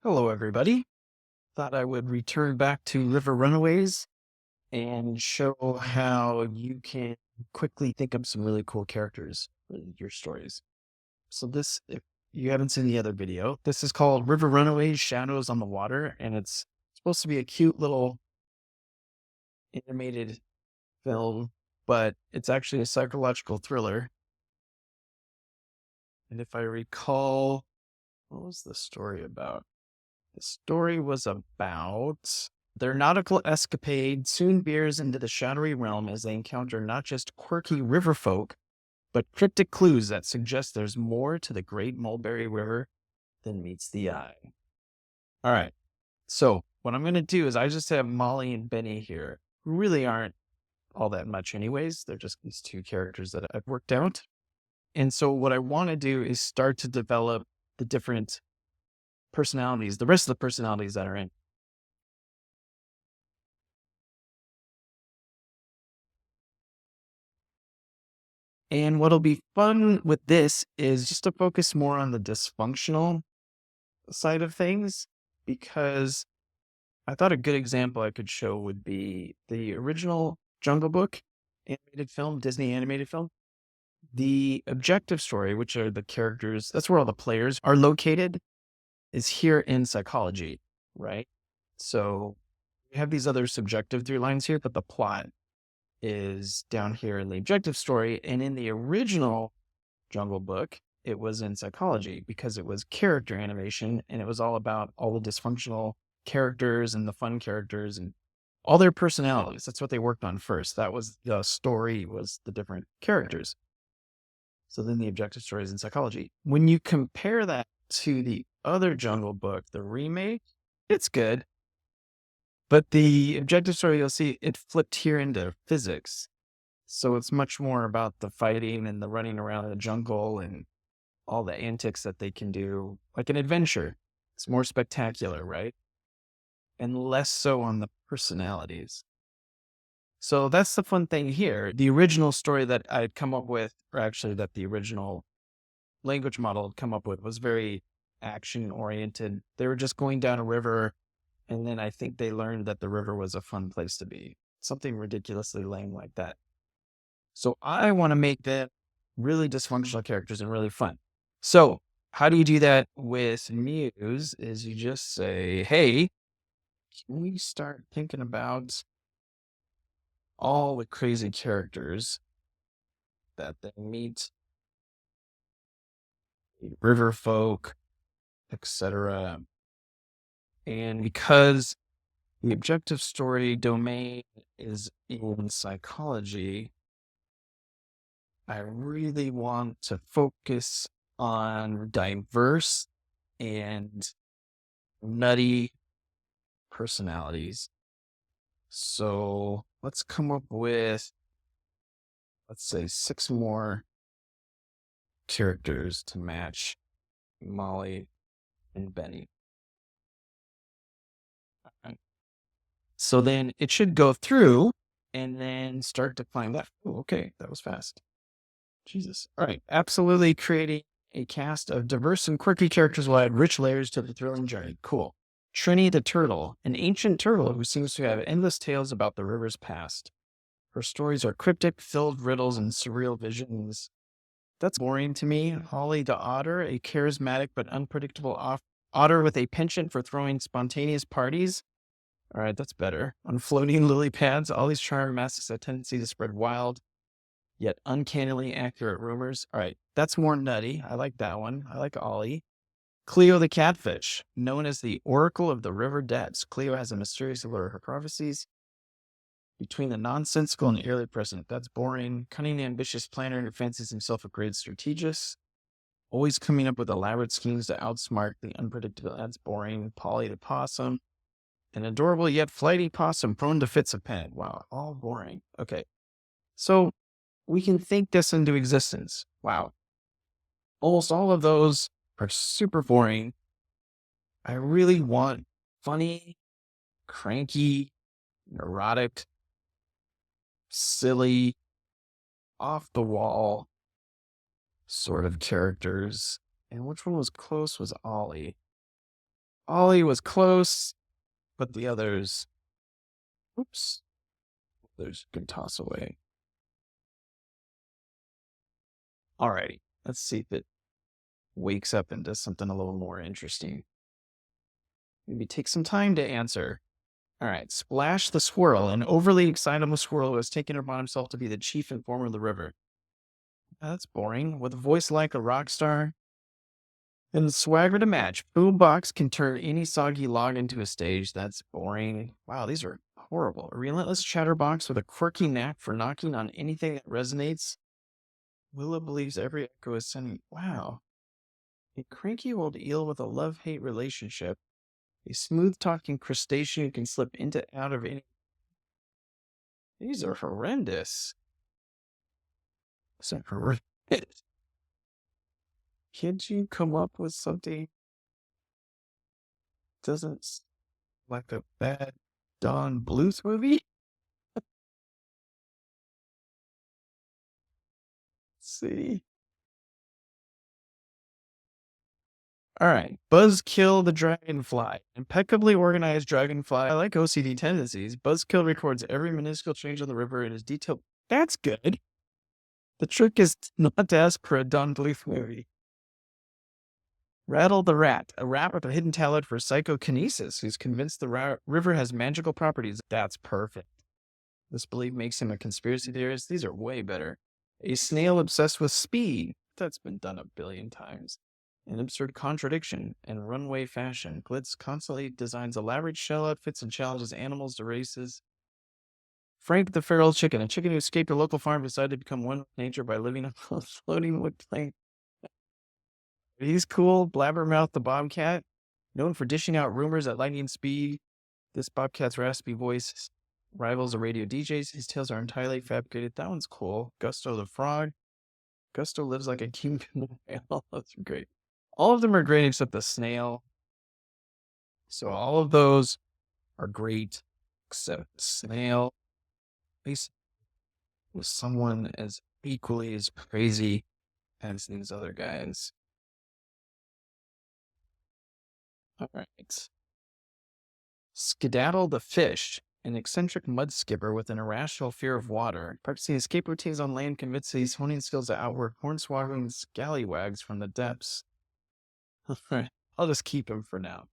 Hello, everybody. Thought I would return back to River Runaways and show how you can quickly think up some really cool characters for your stories. So if you haven't seen the other video, this is called River Runaways Shadows on the Water, and it's supposed to be a cute little animated film, but it's actually a psychological thriller. And if I recall, what was the story about? The story was about their nautical escapade soon veers into the shadowy realm as they encounter not just quirky river folk, but cryptic clues that suggest there's more to the great Mulberry River than meets the eye. All right. So what I'm going to do is I just have Molly and Benny here, who really aren't all that much anyways. They're just these two characters that I've worked out. And so what I want to do is start to develop the different personalities, the rest of the personalities that are in. And what'll be fun with this is just to focus more on the dysfunctional side of things, because I thought a good example I could show would be the original Jungle Book animated film, Disney animated film. The objective story, which are the characters, that's where all the players are located, is here in psychology, right? So we have these other subjective through lines here, but the plot is down here in the objective story. And in the original Jungle Book, it was in psychology because it was character animation and it was all about all the dysfunctional characters and the fun characters and all their personalities. That's what they worked on first. That was the story, was the different characters. So then the objective story is in psychology. When you compare that to the other Jungle Book, the remake, it's good. But the objective story, you'll see it flipped here into physics. So it's much more about the fighting and the running around the jungle and all the antics that they can do, like an adventure. It's more spectacular, right? And less so on the personalities. So that's the fun thing here. The original story that I'd come up with, or actually that the original language model had come up with, was very action oriented. They were just going down a river, and then I think they learned that the river was a fun place to be. Something ridiculously lame like that. So I want to make them really dysfunctional characters and really fun. So how do you do that with Muse is you just say, hey, can we start thinking about all the crazy characters that they meet, river folk, etc. And because the objective story domain is in psychology, I really want to focus on diverse and nutty personalities. So let's come up with, let's say, 6 more characters to match Molly and Benny. Alright. So then it should go through and then start to find that. Oh, okay, that was fast. Jesus. All right. Absolutely creating a cast of diverse and quirky characters will add rich layers to the thrilling journey. Cool. Trini the turtle, an ancient turtle who seems to have endless tales about the river's past. Her stories are cryptic, filled with riddles and surreal visions. That's boring to me. Holly the otter, a charismatic but unpredictable otter with a penchant for throwing spontaneous parties. All right, that's better. On floating lily pads, Ollie's charm masks a tendency to spread wild, yet uncannily accurate rumors. All right, that's more nutty. I like that one. I like Ollie. Cleo the catfish, known as the Oracle of the River Depths. Cleo has a mysterious allure. Her prophecies between the nonsensical and eerily present. That's boring. Cunning, ambitious planner who fancies himself a great strategist. Always coming up with elaborate schemes to outsmart the unpredictable. That's boring. Polly the possum. An adorable yet flighty possum prone to fits of pen. Wow, all boring. Okay. So we can think this into existence. Wow. Almost all of those are super boring. I really want funny, cranky, neurotic, silly, off the wall sort of characters. And which one was close was Ollie. Ollie was close, but the others, oops, there's a good toss away. Alrighty, let's see if it wakes up and does something a little more interesting. Maybe take some time to answer. All right, Splash the squirrel, an overly excitable squirrel who has taken it upon himself to be the chief informer of the river. That's boring. With a voice like a rock star and swagger to match, Boombox can turn any soggy log into a stage. That's boring. Wow, these are horrible. A relentless chatterbox with a quirky knack for knocking on anything that resonates. Willow believes every echo is sending. Wow. A cranky old eel with a love-hate relationship. A smooth-talking crustacean who can slip into out of any. These are horrendous. So horrendous. Can't you come up with something doesn't like a bad Don Bluth movie? Let's see. All right. Buzzkill the Dragonfly. Impeccably organized Dragonfly. I like OCD tendencies. Buzzkill records every minuscule change on the river and is detailed. That's good. The trick is not to ask for a Don Bluth movie. Rattle the Rat, a rat with a hidden talent for psychokinesis who's convinced the river has magical properties. That's perfect. This belief makes him a conspiracy theorist. These are way better. A snail obsessed with speed. That's been done a billion times. An absurd contradiction and runway fashion. Glitz constantly designs elaborate shell outfits and challenges animals to races. Frank the feral chicken, a chicken who escaped a local farm, decided to become one with nature by living on a floating wood plank. He's cool. Blabbermouth the bobcat, known for dishing out rumors at lightning speed. This bobcat's raspy voice rivals a radio DJ's. His tales are entirely fabricated. That one's cool. Gusto the frog. Gusto lives like a kingpin. That's great. All of them are great except the snail. So all of those are great except the snail. At least with someone as equally as crazy as these other guys. All right. Skedaddle the fish, an eccentric mud skipper with an irrational fear of water. Practicing escape routines on land convinces these honing skills to outwork hornswaggling scallywags from the depths. I'll just keep him for now.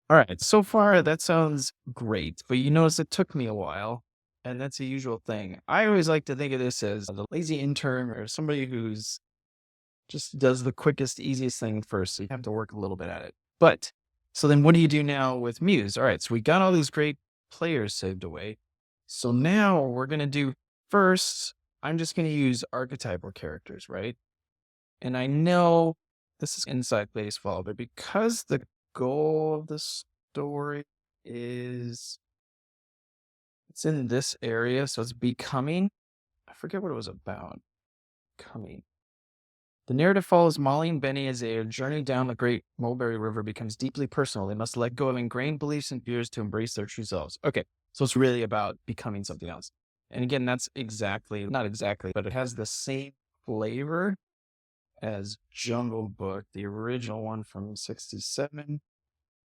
All right, so far that sounds great, but you notice it took me a while, and that's a usual thing. I always like to think of this as the lazy intern or somebody who's just does the quickest, easiest thing first, so you have to work a little bit at it. But, so then what do you do now with Muse? All right, so we got all these great players saved away. So now we're going to do first, I'm just going to use archetypal characters, right? And I know this is inside baseball, but because the goal of the story is, it's in this area, so it's becoming, I forget what it was about. Becoming. The narrative follows Molly and Benny as their journey down the Great Mulberry River becomes deeply personal. They must let go of ingrained beliefs and fears to embrace their true selves. Okay, so it's really about becoming something else. And again, that's not exactly, but it has the same flavor as Jungle Book, the original one from 67,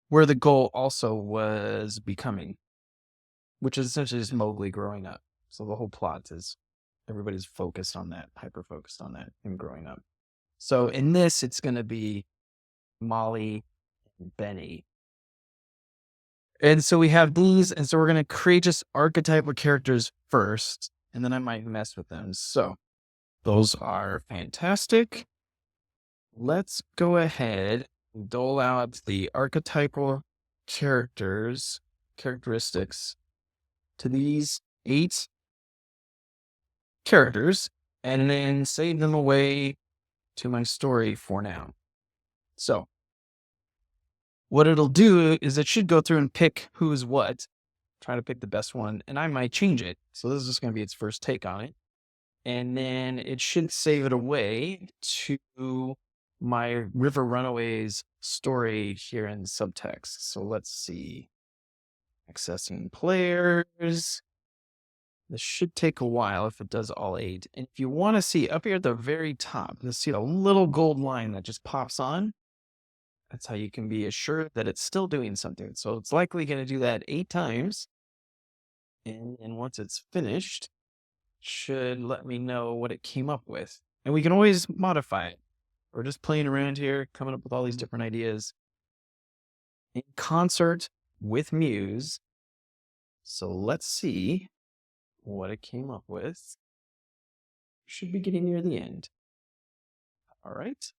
where the goal also was becoming, which is essentially just Mowgli growing up. So the whole plot is everybody's focused on that, hyper-focused on that, him growing up. So in this, it's going to be Molly and Benny. And so we have these, and so we're going to create just archetypal characters first, and then I might mess with them. So those are fantastic. Let's go ahead and dole out the archetypal characteristics to these 8 characters, and then save them away to my story for now. So what it'll do is it should go through and pick who's what, try to pick the best one, and I might change it. So this is just going to be its first take on it. And then it should save it away to my River Runaways story here in subtext. So let's see. Accessing players. This should take a while if it does all 8. And if you want to see up here at the very top, you'll see a little gold line that just pops on. That's how you can be assured that it's still doing something. So it's likely going to do that 8 times. And once it's finished, should let me know what it came up with. And we can always modify it. We're just playing around here, coming up with all these different ideas in concert with Muse. So let's see what it came up with. Should be getting near the end. All right.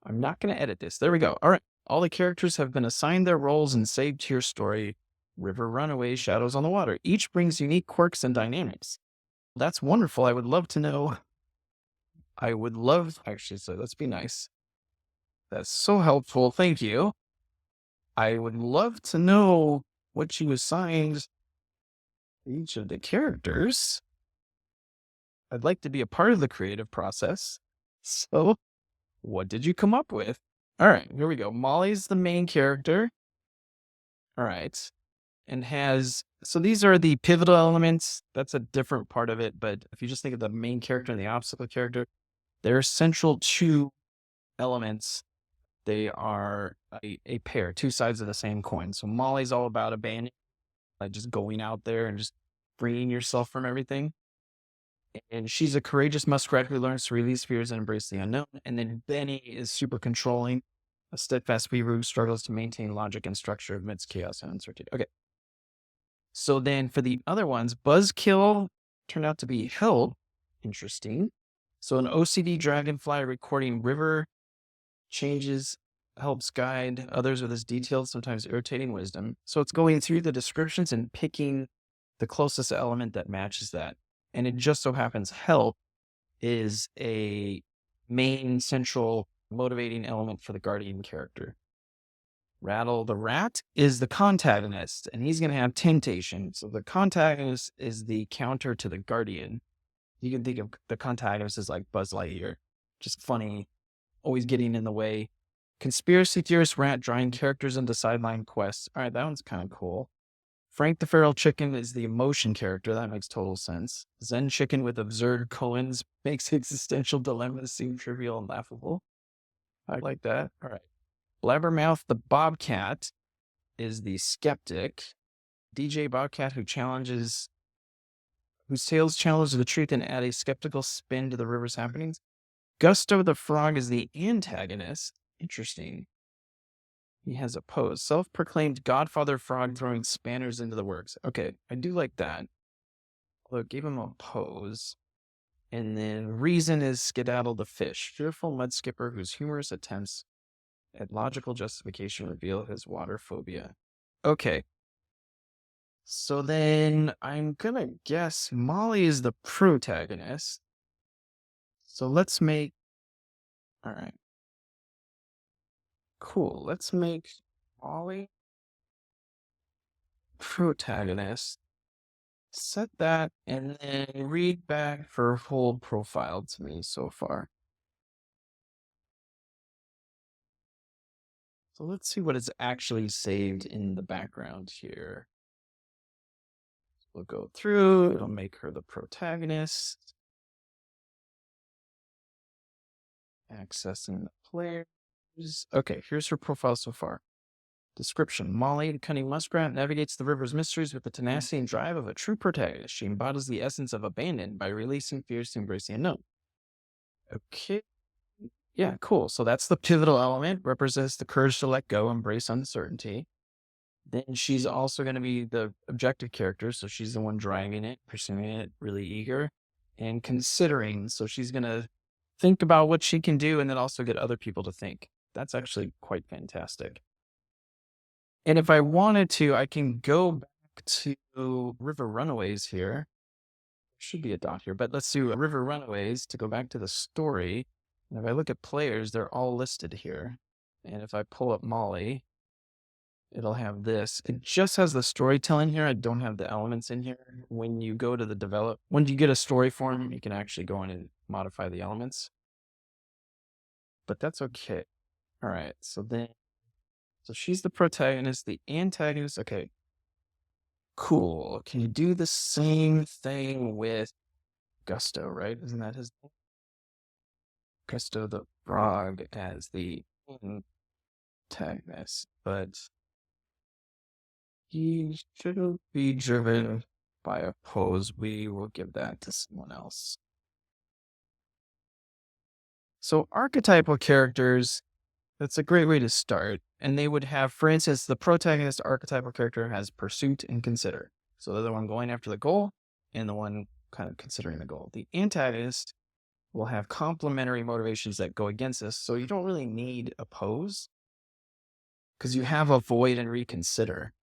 I'm not going to edit this. There we go. All right. All the characters have been assigned their roles and saved to your story. River Runaways, Shadows on the Water. Each brings unique quirks and dynamics. That's wonderful. I would love to know. Actually, so let's be nice. That's so helpful. Thank you. I would love to know what you assigned each of the characters. I'd like to be a part of the creative process. So, what did you come up with? All right, here we go. Molly's the main character. All right. And so these are the pivotal elements. That's a different part of it. But if you just think of the main character and the obstacle character, they're central two elements. They are a pair, two sides of the same coin. So Molly's all about abandoning, like just going out there and just freeing yourself from everything. And she's a courageous muskrat who learns to release fears and embrace the unknown. And then Benny is super controlling, a steadfast Beaver who struggles to maintain logic and structure amidst chaos and uncertainty. Okay. So then for the other ones, Buzzkill turned out to be Help. Interesting. So an OCD Dragonfly recording river changes, helps guide others with his detailed, sometimes irritating wisdom. So it's going through the descriptions and picking the closest element that matches that. And it just so happens Help is a main central motivating element for the Guardian character. Rattle the rat is the contagonist, and he's going to have temptation. So the contagonist is the counter to the Guardian. You can think of the contagonist as like Buzz Lightyear, just funny, always getting in the way. Conspiracy theorist rat drawing characters into sideline quests. All right, that one's kind of cool. Frank the Feral Chicken is the emotion character. That makes total sense. Zen Chicken with absurd koans makes existential dilemmas seem trivial and laughable. I like that. All right. Blabbermouth the Bobcat is the skeptic. DJ Bobcat whose tales challenge the truth and add a skeptical spin to the river's happenings. Gusto the Frog is the antagonist. Interesting. He has a pose. Self-proclaimed Godfather Frog throwing spanners into the works. Okay, I do like that. Although it gave him a pose. And then Reason is Skedaddle the Fish. Fearful mud skipper whose humorous attempts at logical justification reveal his water phobia. Okay. So then I'm gonna guess Molly is the protagonist. So let's make... All right. Cool. Let's make Molly protagonist. Set that and then read back her whole profile to me so far. So let's see what is actually saved in the background here. We'll go through, it'll make her the protagonist. Accessing the players. Okay, here's her profile so far. Description. Molly, the cunning muskrat, navigates the river's mysteries with the tenacity and drive of a true protagonist. She embodies the essence of abandon by releasing fears to embrace the unknown. Okay. Yeah, cool. So that's the pivotal element, represents the courage to let go, embrace uncertainty. Then she's also going to be the objective character. So she's the one driving it, pursuing it, really eager and considering. So she's going to think about what she can do and then also get other people to think. That's actually quite fantastic. And if I wanted to, I can go back to River Runaways here. Should be a dot here, but let's do River Runaways to go back to the story. And if I look at players, they're all listed here. And if I pull up Molly, it'll have this. It just has the storytelling here. I don't have the elements in here. When you go to the when you get a story form, you can actually go in and modify the elements. But that's okay. All right, so she's the protagonist, the antagonist. Okay, cool. Can you do the same thing with Gusto, right? Isn't that his name? Gusto the Frog as the protagonist, but he shouldn't be driven by a pose. We will give that to someone else. So archetypal characters, that's a great way to start. And they would have, for instance, the protagonist archetypal character has pursuit and consider. So they're the one going after the goal and the one kind of considering the goal. The antagonist will have complementary motivations that go against this. So you don't really need a pose because you have avoid and reconsider.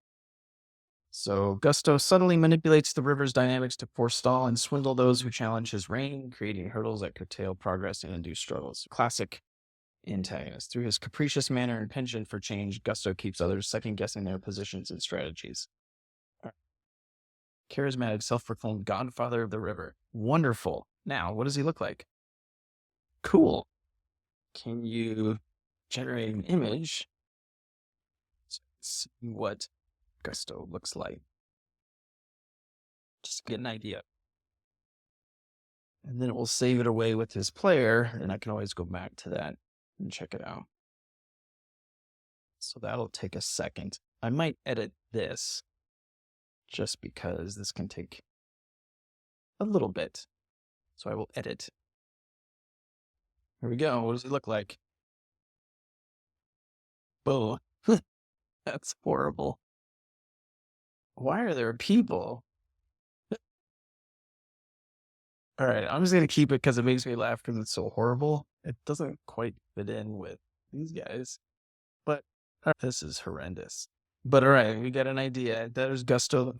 So Gusto subtly manipulates the river's dynamics to forestall and swindle those who challenge his reign, creating hurdles that curtail progress and induce struggles. Classic antagonist. Through his capricious manner and penchant for change, Gusto keeps others second-guessing their positions and strategies. Charismatic, self-proclaimed godfather of the river. Wonderful. Now, what does he look like? Cool. Can you generate an image? Let's see what Gusto looks like. Just get an idea. And then it will save it away with his player, and I can always go back to that and check it out. So that'll take a second. I might edit this just because this can take a little bit. So I will edit. Here we go. What does it look like? Oh, that's horrible. Why are there people? All right, I'm just going to keep it because it makes me laugh because it's so horrible. It doesn't quite fit in with these guys. But this is horrendous. But all right, we got an idea. There's Gusto.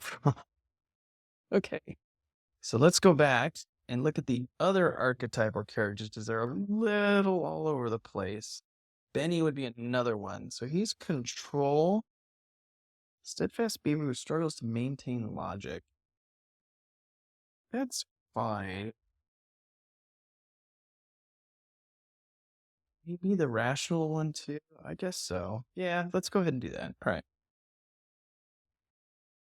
Okay. So let's go back and look at the other archetypal characters because they're a little all over the place. Benny would be another one. So he's control. Steadfast Beaver who struggles to maintain logic. That's fine. Maybe the rational one too? I guess so. Yeah, let's go ahead and do that. All right.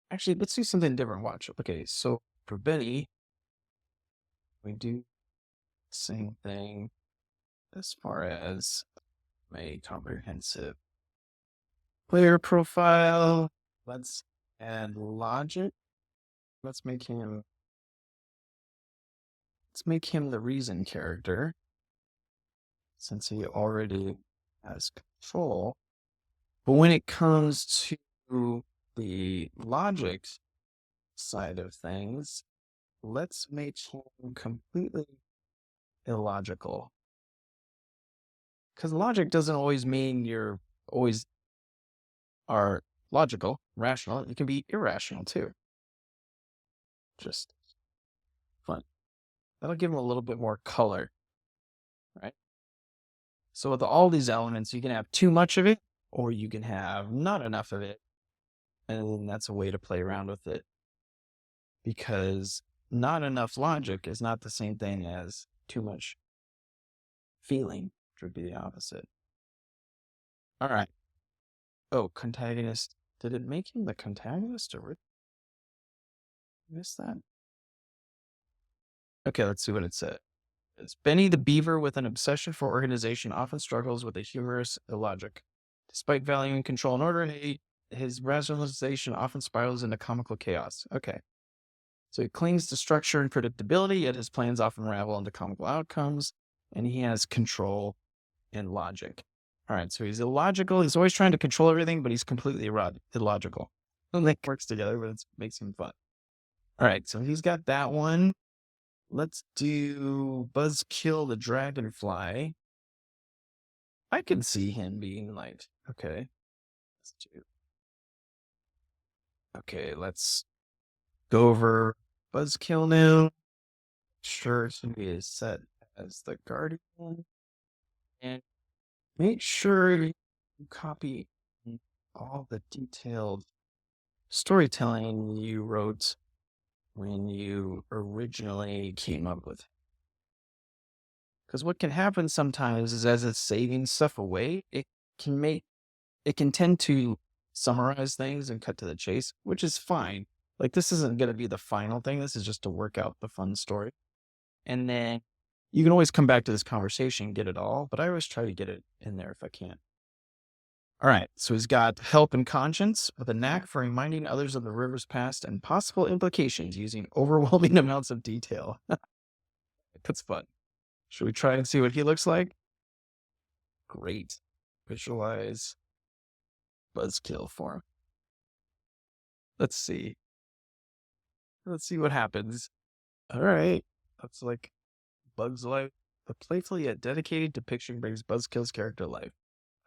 Actually, let's do something different. Watch. Okay, so for Benny, we do the same thing as far as a comprehensive player profile. Let's add logic. Let's make him the reason character since he already has control. But when it comes to the logic side of things, let's make him completely illogical. Because logic doesn't always mean you're always are logical, rational. It can be irrational too. Just fun. That'll give him a little bit more color, right? So with all these elements, you can have too much of it, or you can have not enough of it. And that's a way to play around with it. Because not enough logic is not the same thing as too much feeling, which would be the opposite. All right. Oh, contagonist. Did it make him the contagonist or missed that? Okay, let's see what it said. It's Benny the Beaver with an obsession for organization often struggles with a humorous illogic. Despite valuing control and order, his rationalization often spirals into comical chaos. Okay. So he clings to structure and predictability, yet his plans often ravel into comical outcomes, and he has control and logic. All right, so he's illogical. He's always trying to control everything, but he's completely illogical. And that works together, but it makes him fun. All right, so he's got that one. Let's do Buzzkill the Dragonfly. I can see him being like, okay, let's do. Okay, let's go over Buzzkill now. Sure, it's going to be set as the Guardian. And make sure you copy all the detailed storytelling you wrote when you originally came up with it. Because what can happen sometimes is as it's saving stuff away, it can tend to summarize things and cut to the chase, which is fine. Like this isn't going to be the final thing. This is just to work out the fun story. And then you can always come back to this conversation and get it all, but I always try to get it in there if I can. All right, so he's got help and conscience with a knack for reminding others of the river's past and possible implications using overwhelming amounts of detail. That's fun. Should we try and see what he looks like? Great. Visualize Buzzkill for him. Let's see. Let's see what happens. All right. That's like Bug's life. A playful yet dedicated depiction brings Buzzkill's character to life.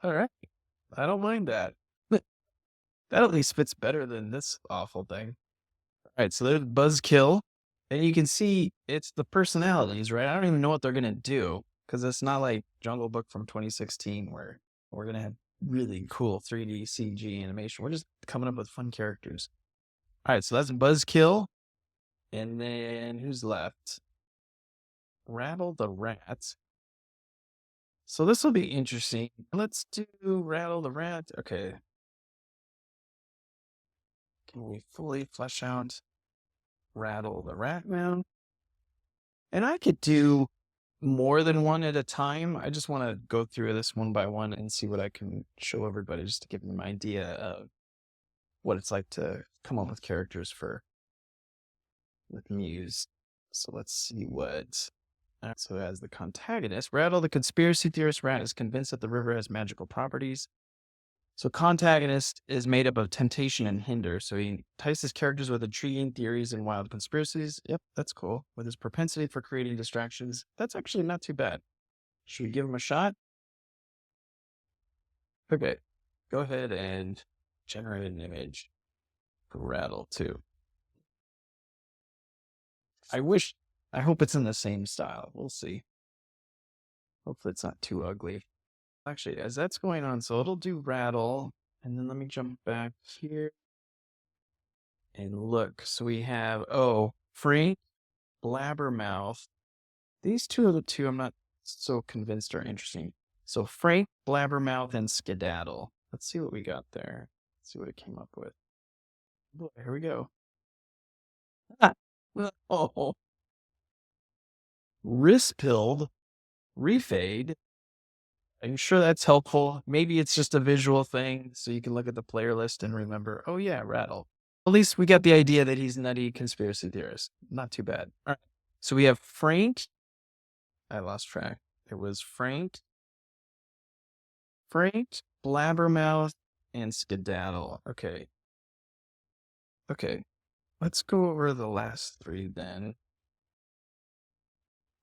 All right. I don't mind that. That at least fits better than this awful thing. All right. So there's Buzzkill. And you can see it's the personalities, right? I don't even know what they're going to do because it's not like Jungle Book from 2016 where we're going to have really cool 3D CG animation. We're just coming up with fun characters. All right. So that's Buzzkill. And then who's left? Rattle the Rat. So this will be interesting. Let's do Rattle the Rat. Okay. Can we fully flesh out Rattle the Rat now? And I could do more than one at a time. I just want to go through this one by one and see what I can show everybody just to give them an idea of what it's like to come up with characters with Muse. So let's see what. So as the contagonist, Rattle, the conspiracy theorist rat, is convinced that the river has magical properties. So contagonist is made up of temptation and hinder. So he entices characters with intriguing theories and wild conspiracies. Yep, that's cool. With his propensity for creating distractions, that's actually not too bad. Should we give him a shot? Okay, go ahead and generate an image for Rattle too. I hope it's in the same style. We'll see. Hopefully it's not too ugly. Actually, as that's going on, so it'll do Rattle, and then let me jump back here and look. So we have, Frank, Blabbermouth. These two are the two I'm not so convinced are interesting. So Frank, Blabbermouth, and Skedaddle. Let's see what we got there. Let's see what it came up with. Oh, here we go. Oh. Rispilled, refade. Are you sure that's helpful? Maybe it's just a visual thing, so you can look at the player list and remember, oh yeah, Rattle. At least we got the idea that he's nutty conspiracy theorist. Not too bad. All right. So we have Frank. I lost track. It was Frank, Blabbermouth, and Skedaddle. Okay. Let's go over the last three then.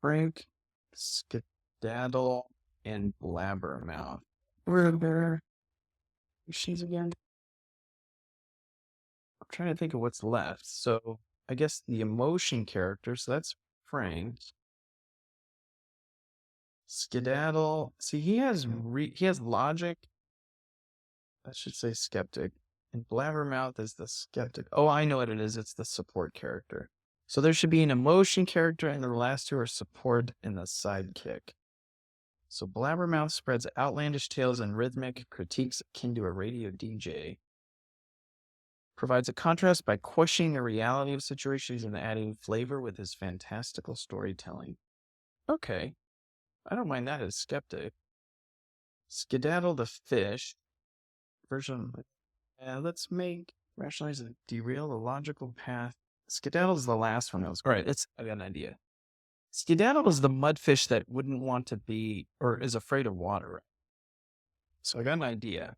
Frank, Skedaddle, and Blabbermouth. Where are their machines again? I'm trying to think of what's left. So I guess the emotion character. So that's Frank. Skedaddle. See, he has logic. I should say skeptic. And Blabbermouth is the skeptic. Oh, I know what it is. It's the support character. So there should be an emotion character, and the last two are support and the sidekick. So Blabbermouth spreads outlandish tales and rhythmic critiques akin to a radio DJ. Provides a contrast by questioning the reality of situations and adding flavor with his fantastical storytelling. Okay. I don't mind that as skeptic. Skedaddle the fish. Version. Let's make rationalize and derail a logical path. Skedaddle is the last one. All right, I got an idea. Skedaddle is the mudfish that wouldn't want to be or is afraid of water. So I got an idea.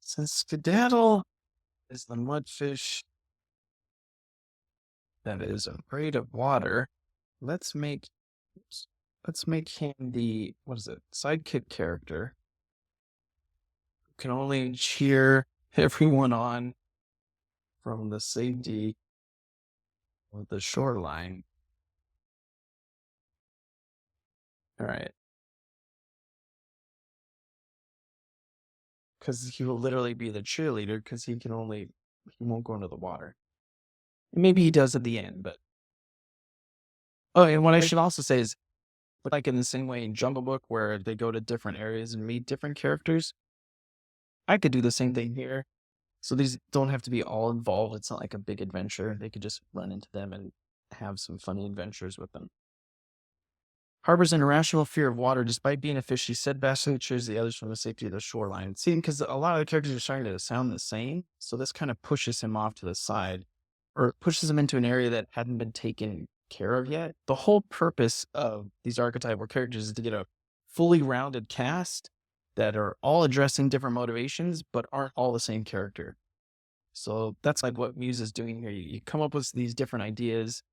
Since Skedaddle is the mudfish that is afraid of water, let's make him the sidekick character who can only cheer everyone on from the safety of the shoreline. All right. Because he will literally be the cheerleader because he won't go into the water. Maybe he does at the end, but. Oh, and what I should also say is, like in the same way in Jungle Book where they go to different areas and meet different characters, I could do the same thing here. So these don't have to be all involved. It's not like a big adventure. They could just run into them and have some funny adventures with them. harbors an irrational fear of water. Despite being a fish, she steadfastly cheers the others from the safety of the shoreline. See, because a lot of the characters are starting to sound the same, so this kind of pushes him off to the side, or pushes him into an area that hadn't been taken care of yet. The whole purpose of these archetypal characters is to get a fully rounded cast that are all addressing different motivations, but aren't all the same character. So that's like what Muse is doing here. You come up with these different ideas,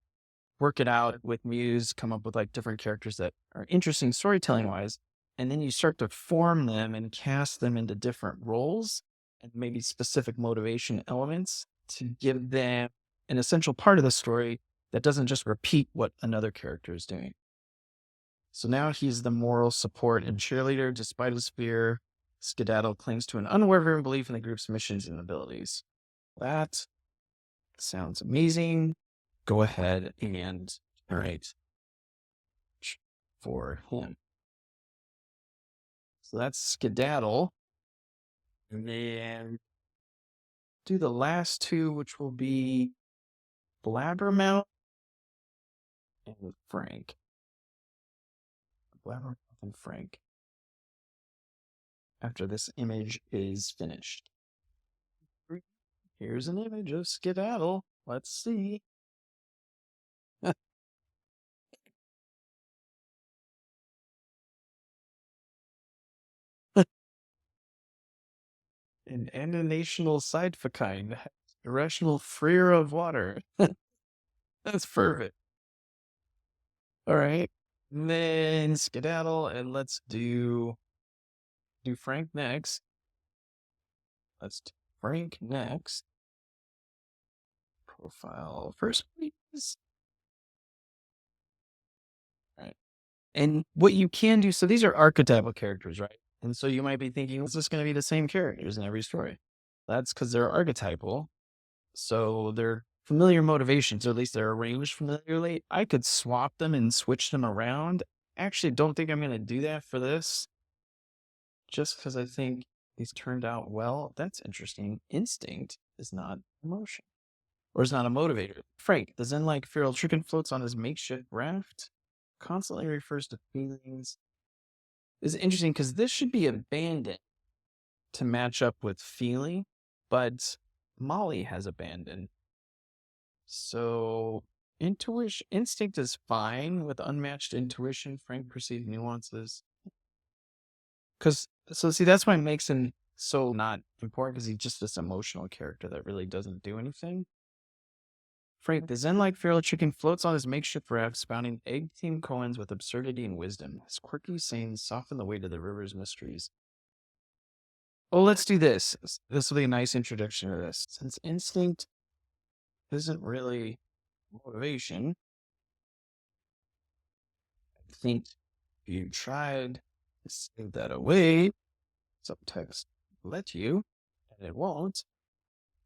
work it out with Muse, come up with like different characters that are interesting storytelling wise, and then you start to form them and cast them into different roles and maybe specific motivation elements to give them an essential part of the story that doesn't just repeat what another character is doing. So now he's the moral support and cheerleader. Despite his fear, Skedaddle clings to an unwavering belief in the group's missions and abilities. That sounds amazing. Go ahead and narrate for him. So that's Skedaddle. And then do the last two, which will be Blabbermouth and Frank. Blabbermouth and Frank. After this image is finished. Here's an image of Skedaddle. Let's see. An animational side for kind. Irrational freer of water. That's perfect. All right. And then Skedaddle, and let's do Frank next. Let's do Frank next. Profile first, please. All right. And what you can do, so these are archetypal characters, right? And so you might be thinking, is this going to be the same characters in every story? That's because they're archetypal. So they're familiar motivations, or at least they're arranged familiarly. I could swap them and switch them around. Actually, don't think I'm going to do that for this. Just because I think these turned out well. That's interesting. Instinct is not emotion. Or is not a motivator. Frank, the Zen-like feral chicken floats on his makeshift raft. Constantly refers to feelings. This is interesting because this should be abandoned to match up with feeling, but Molly has abandoned. So instinct is fine with unmatched intuition. Frank perceived nuances. So see, that's why it makes him so not important, because he's just this emotional character that really doesn't do anything. Frank, the Zen-like feral chicken floats on his makeshift raft, spouting egg-themed koans with absurdity and wisdom. His quirky sayings soften the weight of the river's mysteries. Oh, let's do this. This will be a nice introduction to this. Since instinct isn't really motivation, I think you tried to save that away. Subtext let you, and it won't.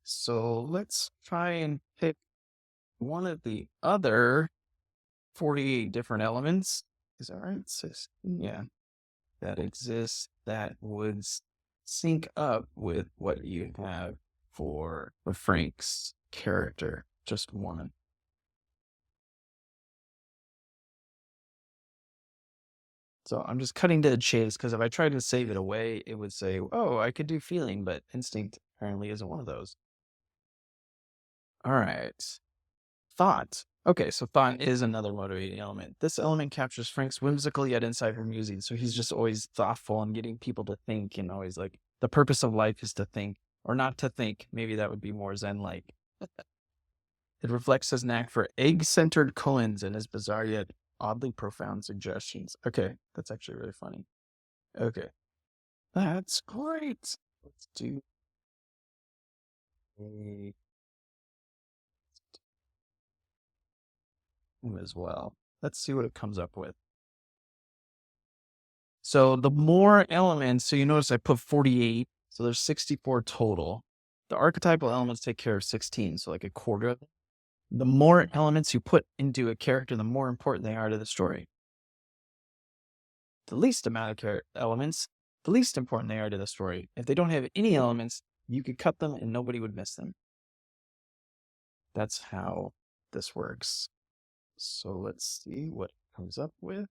So let's try and pick one of the other 48 different elements. Is that right? Yeah. That exists that would sync up with what you have for Frank's character. Just one. So I'm just cutting to the chase, because if I tried to save it away, it would say, oh, I could do feeling, but instinct apparently isn't one of those. All right. Thought. Okay, so thought is another motivating element. This element captures Frank's whimsical yet insightful musing. So he's just always thoughtful and getting people to think, and always like, the purpose of life is to think, or not to think. Maybe that would be more Zen-like. It reflects his knack for egg-centered koans and his bizarre yet oddly profound suggestions. Okay, that's actually really funny. Okay, that's great. Let's do a as well. Let's see what it comes up with. So the more elements, so you notice I put 48, so there's 64 total. The archetypal elements take care of 16, so like a quarter of it. The more elements you put into a character, the more important they are to the story. The least amount of elements, the least important they are to the story. If they don't have any elements, you could cut them and nobody would miss them. That's how this works. So let's see what it comes up with.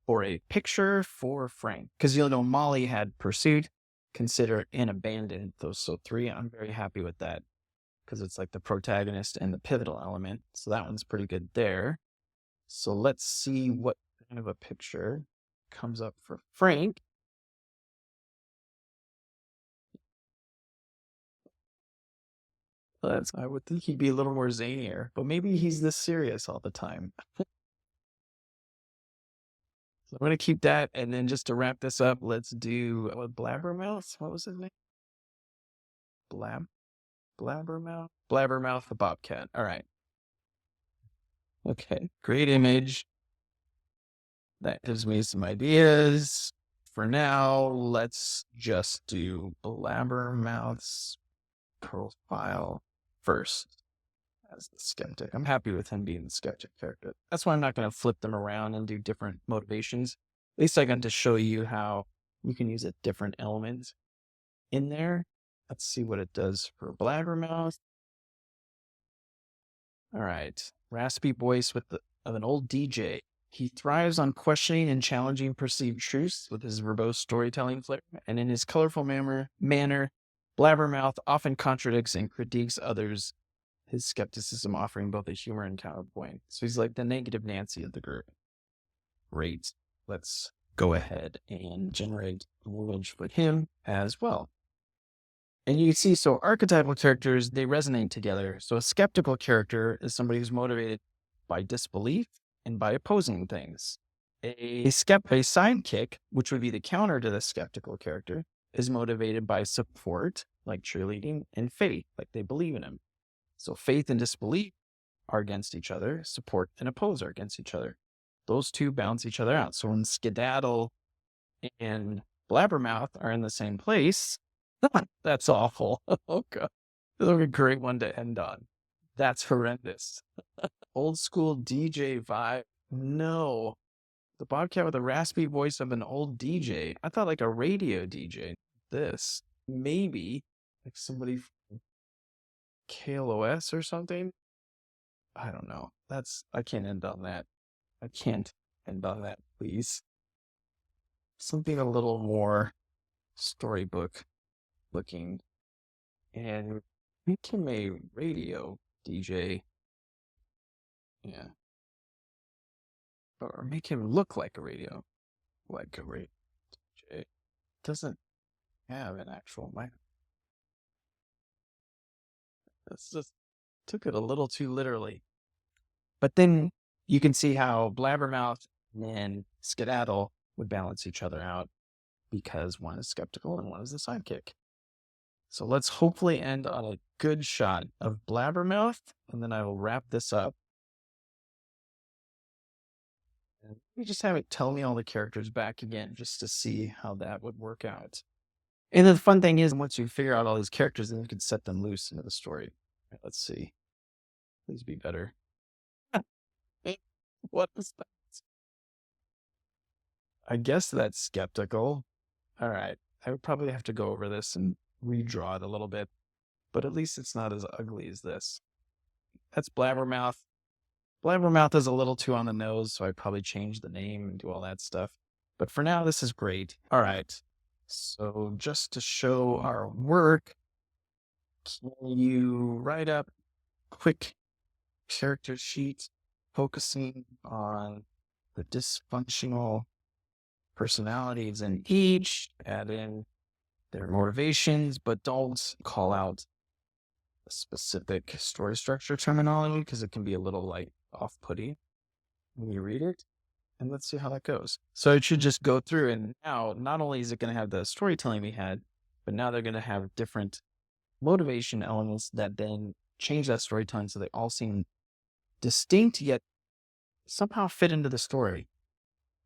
or a picture for Frank. Because you'll know Molly had pursued, consider, and abandoned. Those so 3. I'm very happy with that because it's like the protagonist and the pivotal element. So that one's pretty good there. So let's see what kind of a picture comes up for Frank. I would think he'd be a little more zanier, but maybe he's this serious all the time. So I'm going to keep that. And then just to wrap this up, let's do Blabbermouth. What was his name? Blabbermouth? Blabbermouth the Bobcat. All right. Okay. Great image. That gives me some ideas. For now, let's just do Blabbermouth's profile first as the skeptic. I'm happy with him being the skeptic character. That's why I'm not going to flip them around and do different motivations. At least I got to show you how you can use a different element in there. Let's see what it does for Blabbermouth. All right. Raspy voice of an old DJ. He thrives on questioning and challenging perceived truths with his verbose storytelling flair, and in his colorful manner, Blabbermouth often contradicts and critiques others, his skepticism offering both a humor and counterpoint. So he's like the negative Nancy of the group. Great. Let's go ahead and generate an image for him as well. And you can see, so archetypal characters, they resonate together. So a skeptical character is somebody who's motivated by disbelief and by opposing things. A sidekick, which would be the counter to the skeptical character, is motivated by support, like cheerleading, and faith, like they believe in him. So faith and disbelief are against each other. Support and oppose are against each other. Those two balance each other out. So when Skedaddle and Blabbermouth are in the same place, that's awful. Oh, God. This would be a great one to end on. That's horrendous. Old school DJ vibe. No. The Bobcat with a raspy voice of an old DJ. I thought like a radio DJ. This. Maybe like somebody from KLOS or something. I don't know. I can't end on that. I can't end on that, please. Something a little more storybook looking. And make him a radio DJ. Yeah. Or make him look like a radio DJ. Doesn't have an actual mic. This just took it a little too literally. But then you can see how Blabbermouth and Skedaddle would balance each other out because one is skeptical and one is the sidekick. So let's hopefully end on a good shot of Blabbermouth, and then I will wrap this up. And we just have it tell me all the characters back again just to see how that would work out. And the fun thing is, once you figure out all these characters, then you can set them loose into the story. Right, let's see. Please be better. What is that? I guess that's skeptical. All right. I would probably have to go over this and redraw it a little bit, but at least it's not as ugly as this. That's Blabbermouth. Blabbermouth is a little too on the nose, so I'd probably change the name and do all that stuff. But for now, this is great. All right. So just to show our work, can you write up a quick character sheet focusing on the dysfunctional personalities in each, add in their motivations, but don't call out a specific story structure terminology because it can be a little like off-putting when you read it. And let's see how that goes. So it should just go through, and now not only is it going to have the storytelling we had, but now they're going to have different motivation elements that then change that storytelling so they all seem distinct yet somehow fit into the story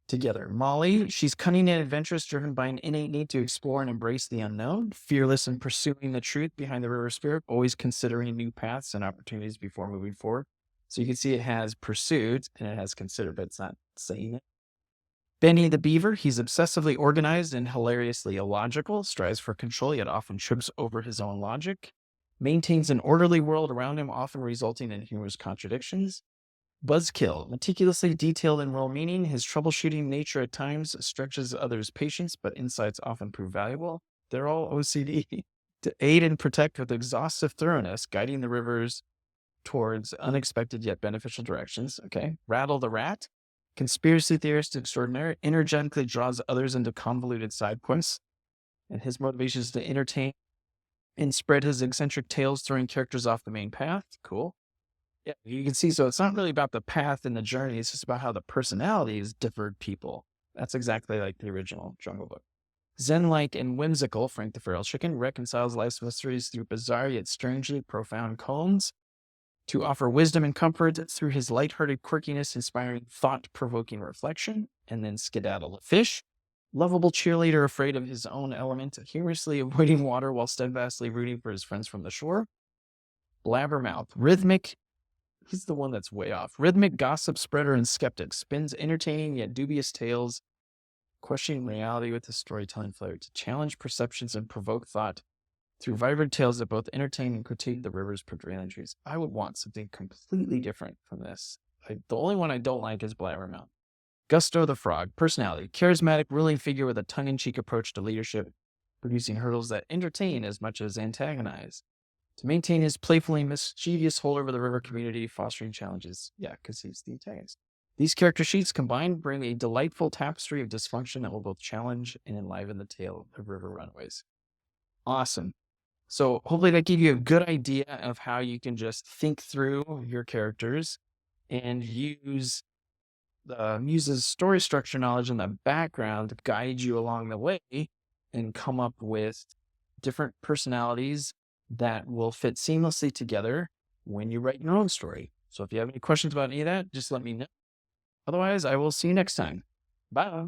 together. Molly, she's cunning and adventurous, driven by an innate need to explore and embrace the unknown, fearless in pursuing the truth behind the river spirit, always considering new paths and opportunities before moving forward. So you can see it has pursued and it has considered, but it's not saying it. Benny the Beaver, he's obsessively organized and hilariously illogical, strives for control yet often trips over his own logic, maintains an orderly world around him, often resulting in humorous contradictions. Buzzkill, meticulously detailed and well-meaning. His troubleshooting nature at times stretches others' patience, but insights often prove valuable. They're all OCD. To aid and protect with exhaustive thoroughness, guiding the rivers towards unexpected yet beneficial directions. Okay. Rattle the rat, conspiracy theorist extraordinary, energetically draws others into convoluted side quests, and his motivation is to entertain and spread his eccentric tales, throwing characters off the main path. Cool. Yeah, you can see. So it's not really about the path and the journey. It's just about how the personalities differed people. That's exactly like the original Jungle Book. Zen-like and whimsical, Frank the Feral Chicken reconciles life's mysteries through bizarre yet strangely profound poems to offer wisdom and comfort through his lighthearted quirkiness, inspiring thought-provoking reflection. And then Skedaddle the Fish, lovable cheerleader afraid of his own element, humorously avoiding water while steadfastly rooting for his friends from the shore. Blabbermouth, rhythmic. He's the one that's way off. Rhythmic gossip spreader and skeptic, spins entertaining yet dubious tales, questioning reality with his storytelling flair to challenge perceptions and provoke thought through vibrant tales that both entertain and critique the river's prevailing trees. I would want something completely different from this. The only one I don't like is Blabbermouth. Gusto the Frog, personality, charismatic ruling figure with a tongue-in-cheek approach to leadership, producing hurdles that entertain as much as antagonize. To maintain his playfully mischievous hold over the river community, fostering challenges. Yeah, because he's the antagonist. These character sheets combined bring a delightful tapestry of dysfunction that will both challenge and enliven the tale of River Runaways. Awesome. So hopefully that gave you a good idea of how you can just think through your characters and use the Muse's story structure knowledge in the background to guide you along the way and come up with different personalities that will fit seamlessly together when you write your own story. So if you have any questions about any of that, just let me know. Otherwise, I will see you next time. Bye.